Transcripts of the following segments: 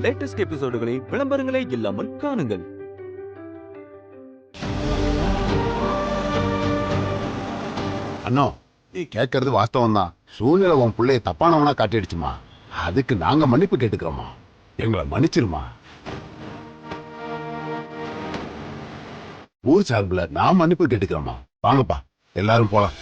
Latest எபிசோடுகளை விளம்பரங்களே இல்லாமல் காணுங்கள். அண்ணா, நீ கேட்கறது வாஸ்தவம் தான். சூழ்நிலை உன் பிள்ளைய தப்பானவனா காட்டிடுச்சுமா. அதுக்கு நாங்க மன்னிப்பு கேட்டுக்கிறோமா. எங்களை மன்னிச்சிருமா. ஊர் சார்பில் நான் மன்னிப்பு கேட்டுக்கிறோமா. வாங்கப்பா, எல்லாரும் போலாம்.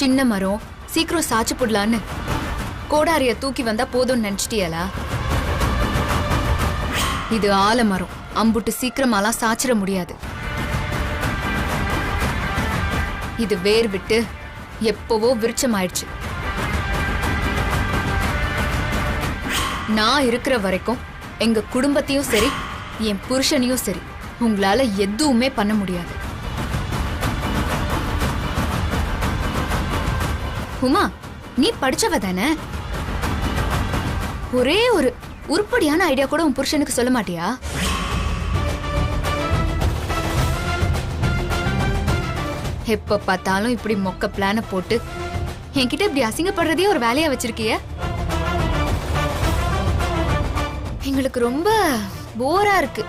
சின்ன மரம் சீக்கிரம் சாச்சு போடலான்னு கோடாரிய தூக்கி வந்தா போதும்னு நினைச்சிட்டியலா? இது ஆலமரம், அம்புட்டு சீக்கிரமாலாம் சாச்சிட முடியாது. இது வேர் விட்டு எப்பவோ விருட்சம் ஆயிடுச்சு. நான் இருக்கிற வரைக்கும் எங்க குடும்பத்தையும் சரி என் புருஷனையும் சரி உங்களால எதுவுமே பண்ண முடியாது. உமா, நீ படிச்சவ தானே? ஒரே ஒரு உருப்படியான ஐடியா கூட உன் புருஷனுக்கு சொல்ல மாட்டியா? எப்ப பார்த்தாலும் இப்படி மொக்க பிளான போட்டு என்கிட்ட இப்படி அசிங்கப்படுறதே ஒரு வேலையா வச்சிருக்கிய. எங்களுக்கு ரொம்ப போரா இருக்கு.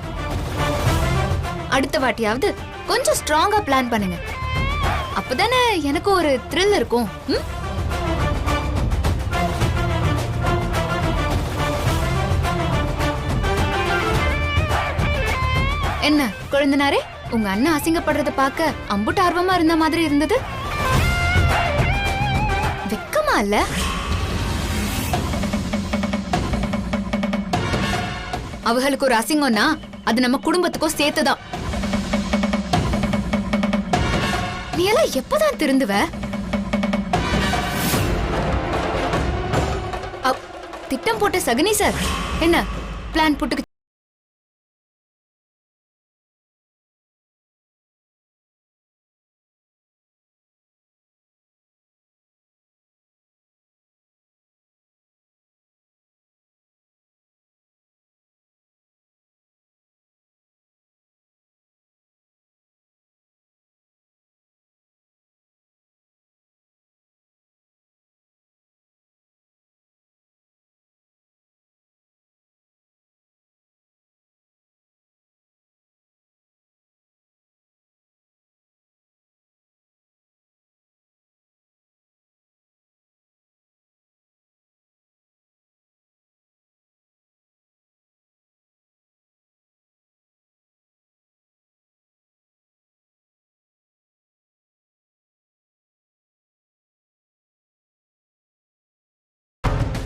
அடுத்த வாட்டியாவது கொஞ்சம் ஸ்ட்ராங்கா பிளான் பண்ணுங்க. அப்பதானே எனக்கு ஒரு த்ரில் இருக்கும். என்ன குழந்தனாரே, உங்க அண்ணன் அசிங்கப்படுறத பார்க்க அம்புட்டு ஆர்வமா இருந்த மாதிரி இருந்தது. வெக்கமா இல்ல? அவங்களுக்கு ஒரு அசிங்கம்னா அது நம்ம குடும்பத்துக்கும் சேர்த்துதான். நீ எல்லாம் எப்பதான் திருந்துவ? திட்டம் போட்ட சகுனி சார் என்ன பிளான் போட்டு?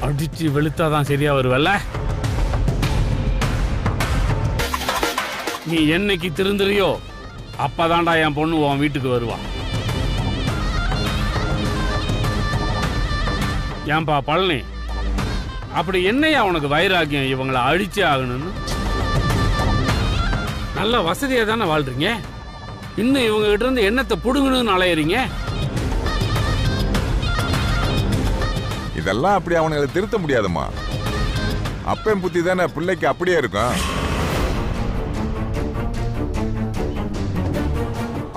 அடிச்சு வெளுத்தாதான் சரியா வருவல்ல? நீ என்னைக்கு திருந்துறியோ அப்பதான்டா என் பொண்ணு உன் வீட்டுக்கு வருவான். ஏன்பா பழனி, அப்படி என்னையா உனக்கு வைராக்கியம் இவங்களை அழிச்சே ஆகணும்னு? நல்ல வசதியா தானே வாழ்றீங்க, இன்னும் இவங்க கிட்ட இருந்து எண்ணத்தை புடுங்கணும்னு அலையறீங்க. இதெல்லாம் அப்படி அவனுங்களை திருத்த முடியாதுமா. அப்பன் புத்தி தானே பிள்ளைக்கு அப்படியே இருக்கும்.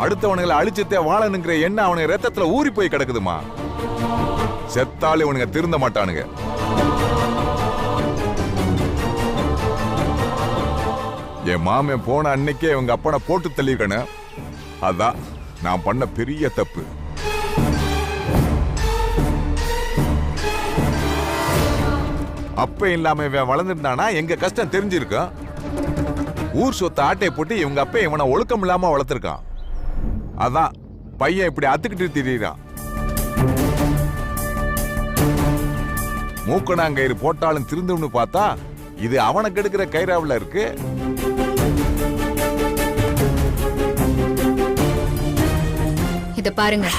அடுத்தவனுங்களை அழிச்சுத்தே வாழணுங்கிற எண்ணம் அவனுக்கு ரத்தத்துல ஊறி போய் கிடக்குதுமா. செத்தாலும் இவனுங்க திருந்த மாட்டானுங்க. என் மாமன் போன அன்னைக்கே இவங்க அப்பனை போட்டு தள்ளிக்கணும். அதான் நான் பண்ண பெரிய தப்பு. அப்ப இல்லாம இவன் வளர்ந்துட்டானா எங்க கஷ்டம் தெரிஞ்சிருக்கும். ஊர் சொத்தை ஆட்டையை போட்டு இவங்க அப்ப இவனை ஒழுக்கம் இல்லாம வளர்த்திருக்கான். அதான் பையன் இப்படி அத்துக்கிட்டு திரியிறான். மூக்கணாங்கயிறு போட்டாலும் திருந்தும்னு பார்த்தா இது அவனுக்கு எடுக்கிற கயிறாவில் இருக்கு. இத பாருங்க,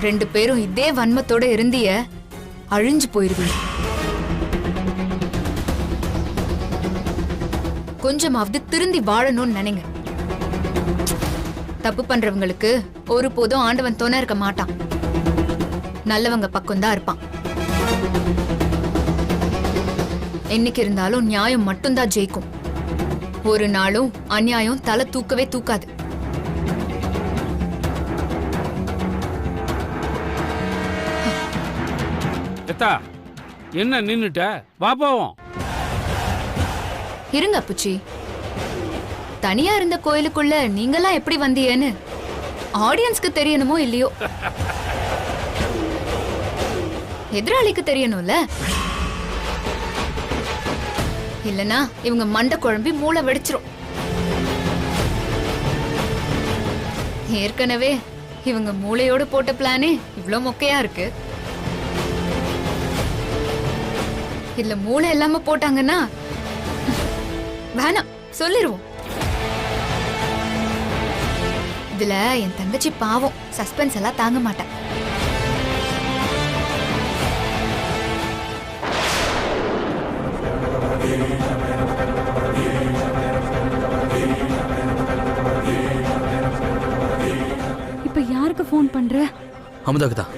ரெண்டு பேரும் இதே வன்மத்தோட இருந்திய அழிஞ்சு போயிருவீங்க. கொஞ்சமாவது திருந்தி வாழணும்னு நினைங்க. தப்பு பண்றவங்களுக்கு ஒருபோதும் ஆண்டவன் துணை இருக்க மாட்டான். நல்லவங்க பக்கம்தான் இருப்பான். என்னைக்கு இருந்தாலும் நியாயம் மட்டும்தான் ஜெயிக்கும். ஒரு நாளும் அநியாயம் தலை தூக்கவே தூக்காது. எத்தா என்ன நின்னுட்ட? வா போவோம். இருங்க அப்புச்சி, தனியா இருந்த கோயிலுக்குள்ள நீங்கெல்லாம் எப்படி வந்தீங்கன்னு ஆடியன்ஸ்க்கு தெரியணுமோ இல்லையோ, எதிராளிக்கு தெரியணும்ல. இல்லனா இவங்க மண்டை குழம்பி மூளை வெடிச்சிரும். ஏற்கனவே இவங்க மூளையோடு போட்ட பிளானே இவ்ளோ மொக்கையா இருக்கு. இல்ல மூளை இல்லாம போட்டாங்கன்னா வேணாம் சொல்லிருவோம். இதுல என் தங்கச்சி பாவம், சஸ்பென்ஸ் எல்லாம் தாங்க மாட்டேன். இப்ப யாருக்கு ஃபோன் பண்ற? அமுதாக்கு தான்.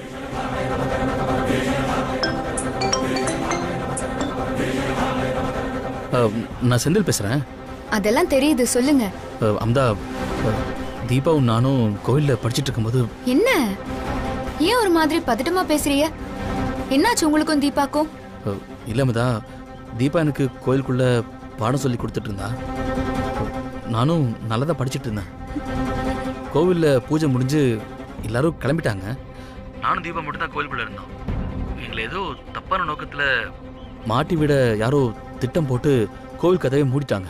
நான் செந்தில் பேசுறேன். அதெல்லாம் தெரியுது, சொல்லுங்க. அமுதா, தீபாவும் நானும் கோயில்ல படிச்சிட்டு இருக்கும்போது. என்ன ஏன் ஒரு மாதிரி பதட்டமா பேசுறீங்க? என்னாச்சு உங்களுக்கும் தீபாக்கும்? இல்ல அமுதா, தீபா எனக்கு கோயிலுக்குள்ள பாடம் சொல்லி கொடுத்துட்டு இருந்தா. நானும் நல்லதா படிச்சிட்டு இருந்தேன். கோவில்ல பூஜை முடிஞ்சு எல்லாரும் கிளம்பிட்டாங்க. நானும் தீபா மட்டும் தான் கோயிலுக்குள்ள இருந்தோம். எங்களை ஏதோ தப்பான நோக்கத்துல மாட்டி விட யாரோ திட்டம் போட்டு கோவில் கதவை மூடிட்டாங்க.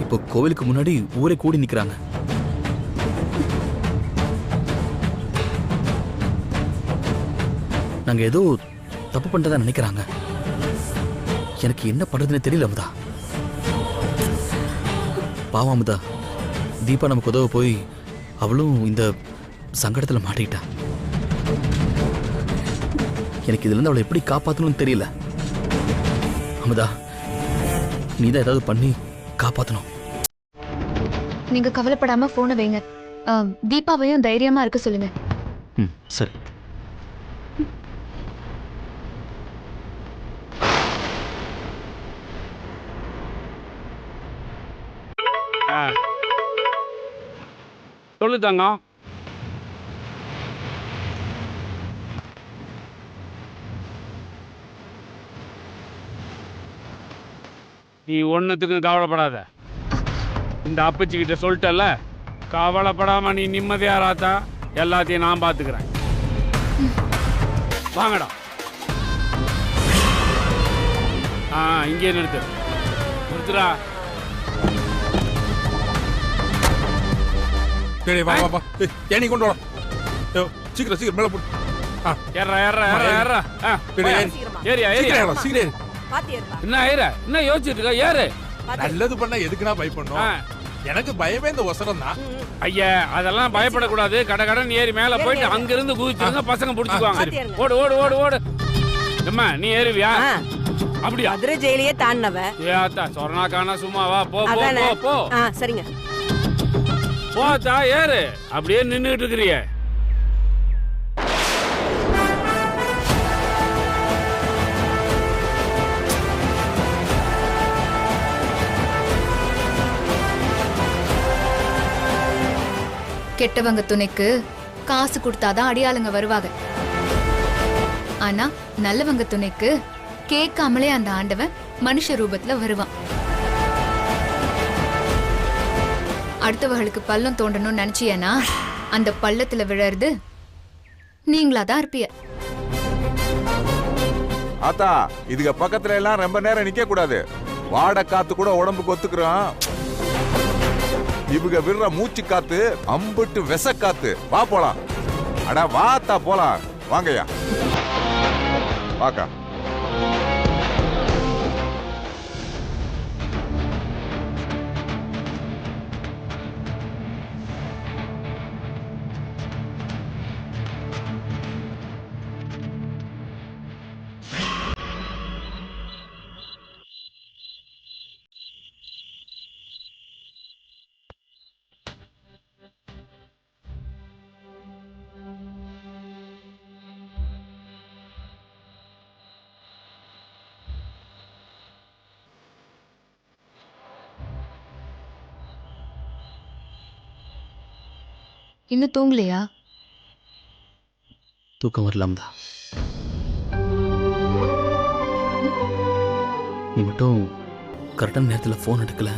இப்போ கோவிலுக்கு முன்னாடி ஊரே கூடி நிக்கிறாங்க. நாங்க ஏதோ தப்பு பண்றதா நினைக்கிறாங்க. எனக்கு என்ன பண்றதுன்னு தெரியல அமுதா. பாவம் அமுதா, தீபா நமக்கு உதவ போய் அவளும் இந்த சங்கடத்துல மாட்டிக்கிட்டா. எனக்கு இதுல இருந்து அவளை எப்படி காப்பாத்தணும்னு தெரியல. அமுதா, நீதான் ஏதாவது பண்ணி காப்பாத்தணும். நீங்க கவலைப்படாம போனை வைங்க. தீபாவையும் தைரியமா இருக்க சொல்லுங்க. சரி. சொல்லு தங்கம். நீ ஒன்னுத்துக்கும் கவலைப்படாத. இந்த அப்பச்சி கிட்ட சொல்லிட்டல, கவலைப்படாம நீ நிம்மதியா ராத்தா. எல்லாத்தையும் நான் பாத்துக்கிறேன். வாங்கடா. இங்கே நிறுத்துறா. வா வா வா, ஏனி கொண்டு வா. சீக்கிரம் சீக்கிரம் மேல போடு. ஏறா ஏறா ஏறா ஏறா. ஏரியா ஏரியா சீக்கிரம். என்ன ஏற? என்ன யோசிச்சுட்டு இருக்க? ஏறு. நல்லது பண்ணா எதுக்குனா பயப்படணும்? எனக்கு பயமே இந்த ஒசரம் தான். ஐயா, அதெல்லாம் பயப்படக்கூடாது. கடகடன் ஏறி மேல போயிட்டு அங்கிருந்து குதிச்சுங்க, பசங்க புடிச்சுக்குவாங்க. ஓடு ஓடு ஓடு ஓடு. அம்மா நீ ஏறுவியா? அப்படியா? மதுரை ஜெயிலையே தாண்டவ. ஏத்தா சொர்ணா காணா சும்மாவா? போ போ போ போ. சரிங்க. போத்தா ஏறு. அப்படியே நின்னுட்டு இருக்கறியே. கெட்டவங்க துணைக்கு காசு கொடுத்தாதான் அடியாளுங்க வருவாங்க. ஆனா நல்லவங்க துணைக்கு கேட்காமலே அந்த ஆண்டவன் மனுஷ ரூபத்துல வருவான். அடுத்தவர்களுக்கு பள்ளம் தோண்டணும்னு நினைச்சியனா அந்த பள்ளத்துல விழறது நீங்களாதான் இருப்பிய. ஆத்தா, இதுக்கு பக்கத்துல எல்லாம் ரொம்ப நேரம் நிக்க கூடாது. வாட காத்து கூட உடம்புக்கு ஒத்துக்கிறோம். இவங்க விடுற மூச்சு காத்து அம்புட்டு விச காத்து. வா போலாம். அடா வாத்தா போலாம். வாங்கய்யா வாக்கா. இன்னும் தூங்கலையா? தூக்கம் வரலாம் தான். நீ மட்டும் கரெக்டான நேரத்தில் ஃபோன் எடுக்கல,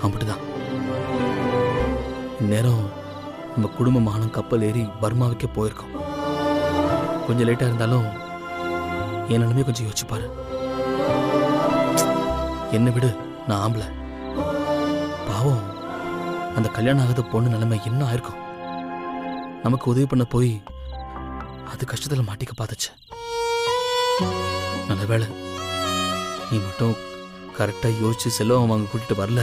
அப்படிதான் இந்நேரம் நம்ம குடும்பமானும் கப்பல் ஏறி பர்மாவுக்கே போயிருக்கோம். கொஞ்சம் லேட்டாக இருந்தாலும் என் நிலைமையை கொஞ்சம் யோசிச்சு பாரு. என்னை விடு, நான் ஆம்பளை. பாவம் அந்த கல்யாணம் ஆகாத பொண்ணு நிலைமை என்ன ஆயிருக்கும். நமக்கு உதவி பண்ண போய் அது கஷ்டத்தில் மாட்டிக்க பார்த்துச்சு. நல்ல வேளை நீ மட்டும் கரெக்டாக யோசிச்சு செல்வம் வாங்க கூட்டிட்டு வரல,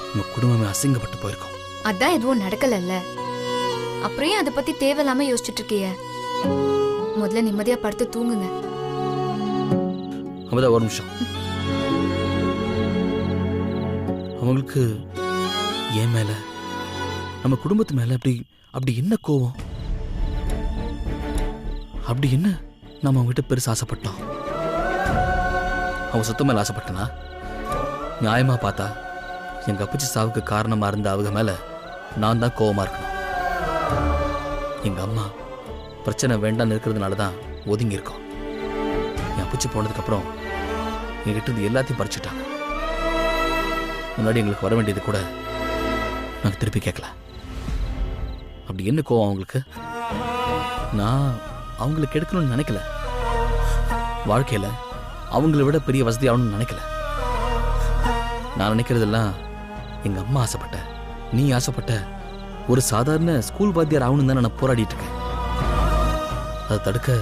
நம்ம குடும்பமே அசிங்கப்பட்டு போயிருக்கோம். அதான் எதுவும் நடக்கலல்ல, அப்புறம் ஏன் அதை பத்தி தேவையில்லாம யோசிச்சுட்டு இருக்கிய? முதல்ல நிம்மதியா படுத்து தூங்குங்க. அப்பதான் ஒரு நிமிஷம். அவங்களுக்கு என் மேல, நம்ம குடும்பத்து மேல அப்படி அப்படி என்ன கோவம்? அப்படி என்ன நாம அவங்ககிட்ட பெருசு ஆசைப்பட்டோம்? அவன் சொத்து மேல ஆசைப்பட்டனா? நியாயமா பார்த்தா எங்க அப்பச்சி சாவுக்கு காரணமா இருந்த அவங்க மேல நான் தான் கோவமா இருக்கணும். எங்க அம்மா பிரச்சனை வேண்டாம்னு இருக்கிறதுனால தான் ஒதுங்கி இருக்கோம். என் அப்பச்சி போனதுக்கு அப்புறம் என்கிட்ட இருந்து எல்லாத்தையும் பறிச்சுட்டாங்க. முன்னாடி எங்களுக்கு வர வேண்டியது கூட நாங்கள் திருப்பி கேட்கல. அப்படி என்ன கோவம் அவங்களுக்கு? நான் அவங்களுக்கு எடுக்கணும்னு நினைக்கல. வாழ்க்கையில் அவங்கள விட பெரிய வசதி ஆகணும்னு நினைக்கல. நான் நினைக்கிறதெல்லாம் எங்கள் அம்மா ஆசைப்பட்ட, நீ ஆசைப்பட்ட ஒரு சாதாரண ஸ்கூல் வாத்தியார் ஆகணும்னு தான் நான் போராடிட்டு இருக்கேன். அதை தடுக்க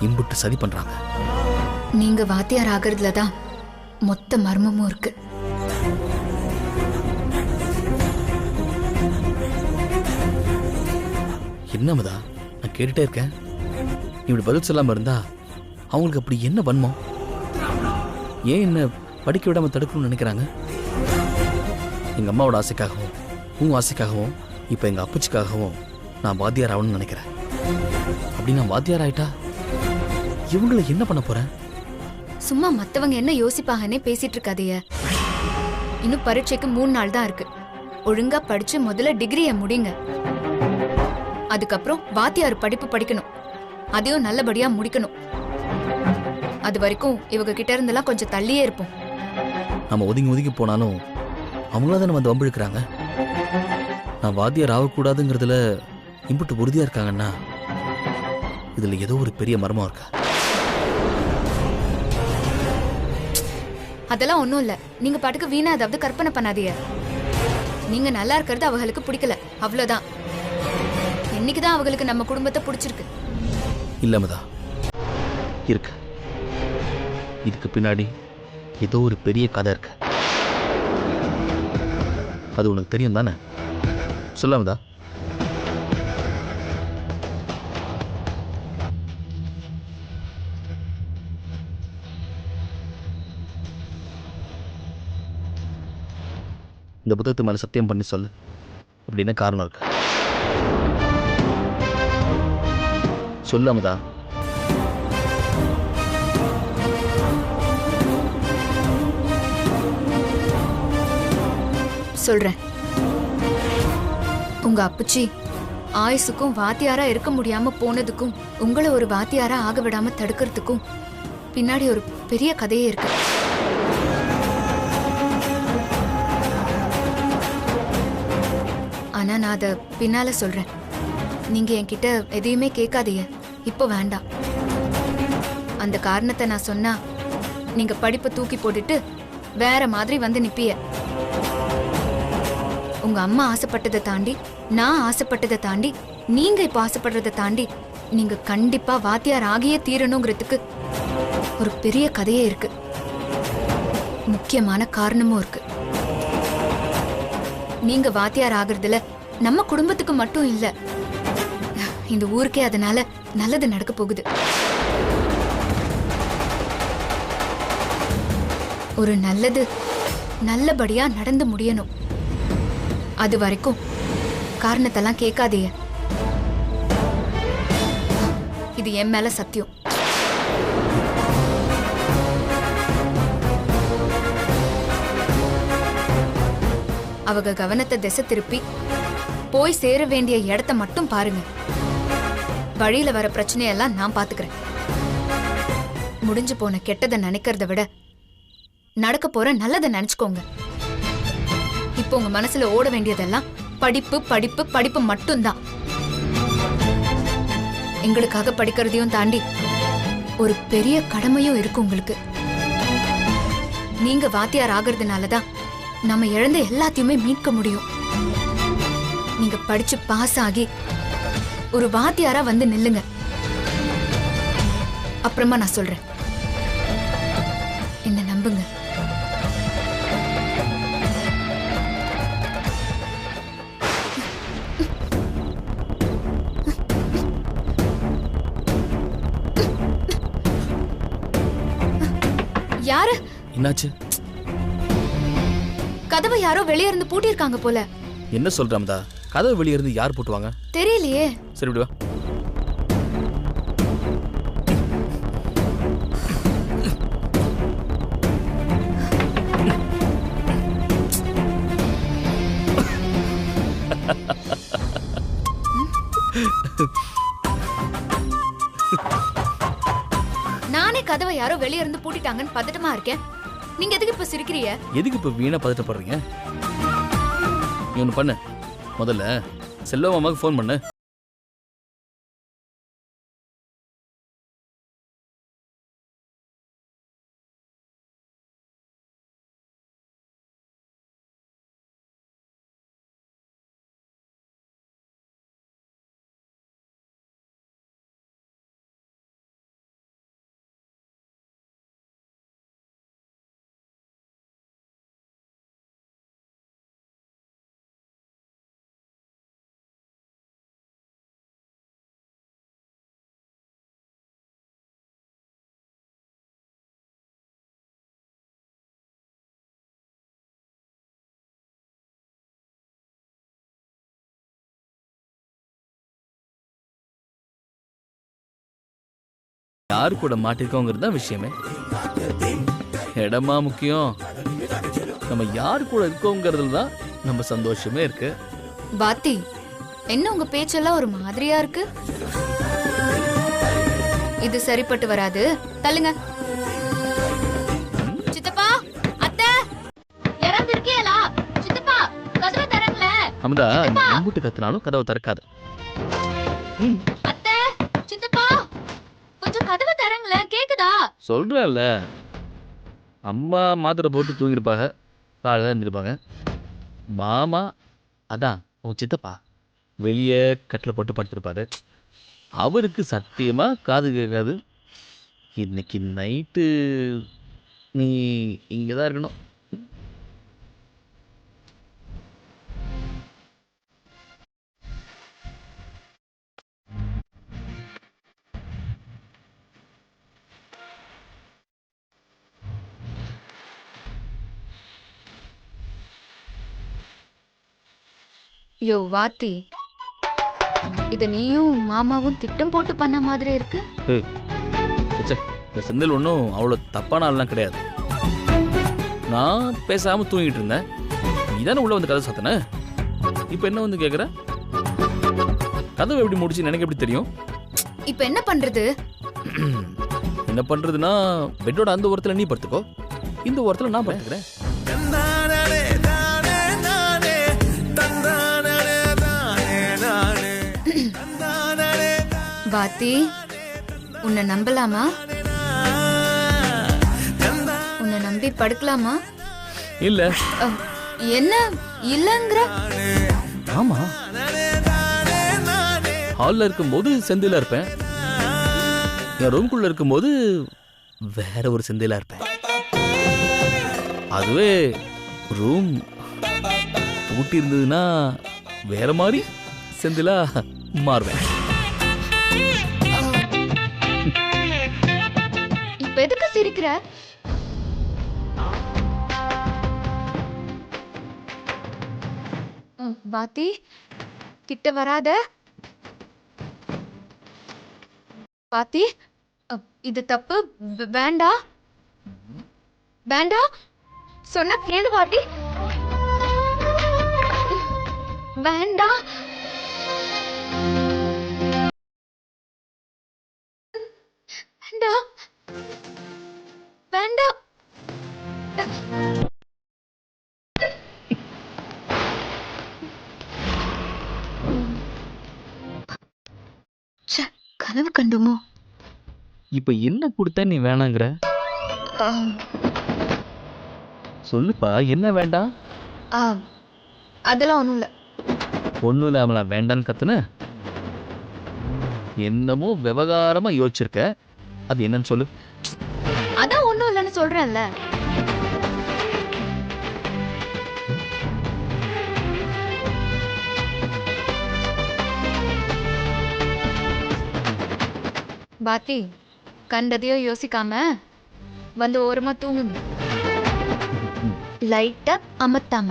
இம்புட்டு சதி பண்றாங்க. நீங்க வாத்தியார் ஆகிறதுல தான் மொத்த மர்மமும் இருக்கு. என்னமதா நான் கேட்டுட்டே இருக்கேன், நீ இப்படி பதில் சொல்லாம இருந்தா அவங்களுக்கு அப்படி என்ன வன்மம்? ஏன் என்ன படிக்க விடாம தடுக்கணும்னு நினைக்கிறாங்க? எங்க அம்மாவோட ஆசைக்காகவும் உங்க ஆசைக்காகவும் இப்ப எங்க அப்பச்சிக்காகவும் நான் வாத்தியார் ஆகணும்னு நினைக்கிறேன். அப்படி நான் வாத்தியார் ஆயிட்டா இவங்களை என்ன பண்ண போறேன்? சும்மா மத்தவங்க என்ன யோசிப்பாங்கன்னே பேசிட்டு இருக்காதீங்க. இன்னும் பரீட்சைக்கு 3 நாள் தான் இருக்கு. ஒழுங்கா படிச்சு முதல்ல டிகிரியை முடிங்க. அதுக்கப்புறம் வாத்தியார் படிப்பு படிக்கணும், அதையும் நல்லபடியா முடிக்கணும். அது வரைக்கும் இவங்க கிட்ட இருந்தெல்லாம் கொஞ்சம் தள்ளியே இருப்போம். நம்ம ஒதுங்கி ஒதுங்கி போனாலும் அவங்களா தான் வந்து வம்பிழுக்கிறாங்க. நான் வாத்தியார் ஆகக்கூடாதுங்கிறதுல இம்புட்டு உறுதியா இருக்காங்கன்னா இதுல ஏதோ ஒரு பெரிய மர்மம் இருக்கா? அதெல்லாம் ஒண்ணும் இல்ல. நீங்க பாட்டுக்கு வீணா ஏதாவது கற்பனை பண்ணாதீங்க. நீங்க நல்லா இருக்கிறது அவங்களுக்கு பிடிக்கல, அவ்வளவுதான். என்னைக்குதான் அவங்களுக்கு நம்ம குடும்பத்தை பிடிச்சிருக்கு? இல்லமதா இருக்கு. இதுக்கு பின்னாடி ஏதோ ஒரு பெரிய கதை இருக்கு. அது உனக்கு தெரியும் தானே? சொல்லாமதா? இந்த புத்தகத்து மேல சத்தியம் பண்ணி சொல்லு. அப்படி என்ன காரணம் இருக்கு? சொல்லாமதா? சொல்றேன். உங்க அப்பச்சி ஆயுசுக்கும் வாத்தியாரா இருக்க முடியாம போனதுக்கும் உங்களை ஒரு வாத்தியாரா ஆக விடாம தடுக்கிறதுக்கும் பின்னாடி ஒரு பெரிய கதையே இருக்கு. ஆனா நான் அத பின்னால சொல்றேன். நீங்க என்கிட்ட எதையுமே கேட்காதீங்க, இப்போ வேண்டாம். அந்த காரணத்தை நான் சொன்னா நீங்க படிப்பை தூக்கி போட்டுட்டு வேற மாதிரி வந்து நிப்பிய. உங்க அம்மா ஆசைப்பட்டதை தாண்டி, நான் ஆசைப்பட்டதை தாண்டி, நீங்க இப்ப ஆசைப்படுறதை தாண்டி நீங்க கண்டிப்பா வாத்தியார் ஆகியே தீரணுங்கிறதுக்கு ஒரு பெரிய கதையே இருக்கு. முக்கியமான காரணமும் இருக்கு. நீங்க வாத்தியார் ஆகுறதுல நம்ம குடும்பத்துக்கு மட்டும் இல்ல, இந்த ஊருக்கே அதனால நல்லது நடக்க போகுது. ஒரு நல்லது நல்லபடியா நடந்து முடியணும். அது வரைக்கும் காரணத்தெல்லாம் கேட்காதீங்க. இது என் மேல சத்தியம். அவங்க கவனத்தை திசை திருப்பி போய் சேர வேண்டிய இடத்த மட்டும் பாருங்க. வழியில வர பிரச்சனையெல்லாம் நான் பாத்துக்கிறேன். முடிஞ்சு போன கெட்டதை நினைக்கிறத விட நடக்க போற நல்லதை நினைச்சுக்கோங்க. இப்போ உங்க மனசுல ஓட வேண்டியதெல்லாம் படிப்பு படிப்பு படிப்பு மட்டும்தான். எங்களுக்காக படிக்கிறதையும் தாண்டி ஒரு பெரிய கடமையும் இருக்கு உங்களுக்கு. நீங்க வாத்தியார் ஆகிறதுனாலதான் நம்ம இழந்த எல்லாத்தையுமே மீட்க முடியும். நீங்க படிச்சு பாஸ் ஆகி ஒரு வாத்தியாரா வந்து நில்லுங்க. அப்புறமா நான் சொல்றேன். என்ன நம்புங்க. யாரு? என்னாச்சு? கதவை யாரோ வெளியே இருந்து பூட்டியிருக்காங்க போல. என்ன சொல்ற அமுதா? கதவை வெளியே இருந்து யார் போட்டுவாங்க? தெரியலையே. சரி விடுவா. நானே கதவை யாரோ வெளியே இருந்து பூட்டிட்டாங்கன்னு பதட்டமா இருக்கேன். நீங்க எதுக்கு இப்ப சிரிக்கிறீங்க? எதுக்கு இப்ப வீணா பதட்டப்படுறீங்க? நீ ஒண்ணு பண்ணு. முதல்ல செல்வ மாமாக்கு ஃபோன் பண்ணு. யாரு கூட மாட்டிருக்கோங்கிறது தான் விஷயமே. இடமா முக்கியம். நம்ம யாரு கூட இருக்கோங்கிறதுல தான் நம்ம சந்தோஷமே இருக்கு. பாத்தி, என்ன உங்க பேச்செல்லாம் ஒரு மாதிரியா இருக்கு? இது சரிப்பட்டு வராது. தள்ளுங்க. சித்தப்பா, அத்தை, யாராவது இருக்கீங்களா? சித்தப்பா, கதவை திறங்கல. அமுதா, நீ எம்புட்டு கத்துனாலும் கதவை திறக்காது. அத்தை, சித்தப்பா, கொஞ்சம் கதவை திறங்கல. கேக்குதா? சொல்றேன்ல, அம்மா மாத்திரை போட்டு தூங்கிருப்பாங்க, காலையில் இருந்திருப்பாங்க. மாமா அதான் உன் சித்தப்பா வெளியே கட்டில் போட்டு படுத்திருப்பாரு. அவருக்கு சத்தியமா காது கேட்காது. இன்னைக்கு நைட்டு நீ இங்கே தான் இருக்கணும். யோ வாத்தி, இத நீயும் மாமாவும் திட்டம் போட்டு பண்ண மாதிரி இருக்கு. இந்த செந்தில் ஒன்றும் அவ்வளோ தப்பான ஆள்லாம் கிடையாது. நான் பேசாமல் தூங்கிட்டு இருந்தேன். நீ தானே உள்ள வந்து கதை சாத்தன. இப்போ என்ன வந்து கேட்குற? கதவை எப்படி முடிச்சு எனக்கு எப்படி தெரியும்? இப்போ என்ன பண்றது? என்ன பண்றதுன்னா, பெட்டோட அந்த ஓரத்தில் நீ படுத்துக்கோ, இந்த ஓரத்தில் நான் படுத்துக்கிறேன். பாத்தி, உன்னை நம்பலாமா? உன்னை நம்பி படுக்கலாமா? இல்ல. என்ன இல்லங்கிற? ஆமா, ஹால்ல இருக்கும்போது செந்திலா இருப்பேன், என் ரூம்குள்ள இருக்கும்போது வேற ஒரு செந்திலா இருப்பேன். அதுவே ரூம் பூட்டி இருந்ததுன்னா வேற மாதிரி செந்திலா மாறுவேன். இப்ப எதுக்கு சிரிக்கிற? பாத்தி, கிட்ட வராத. பாத்தி, இது தப்பு. வேண்டாம் வேண்டாம் சொன்ன கேளு பாட்டி. வேண்டாம். வேண்டாம். வேண்டாம். ச்சே, கனவு கண்டுமோ? இப்ப என்ன கொடுத்தா நீ வேணாங்கிற? சொல்லுப்பா, என்ன வேண்டாம்? அதெல்லாம் ஒண்ணும் இல்ல. ஒன்றும் இல்லாமலா வேண்டான்னு கத்துன? என்னமோ விவகாரமா யோசிச்சிருக்க, அது என்னன்னு சொல்லு. அதான் ஒண்ணும் இல்லைன்னு சொல்றேன்ல. பாத்தி, கண்டதையும் யோசிக்காம வந்து ஓரமா தூங்குங்க. லைட்டா அமத்தாம.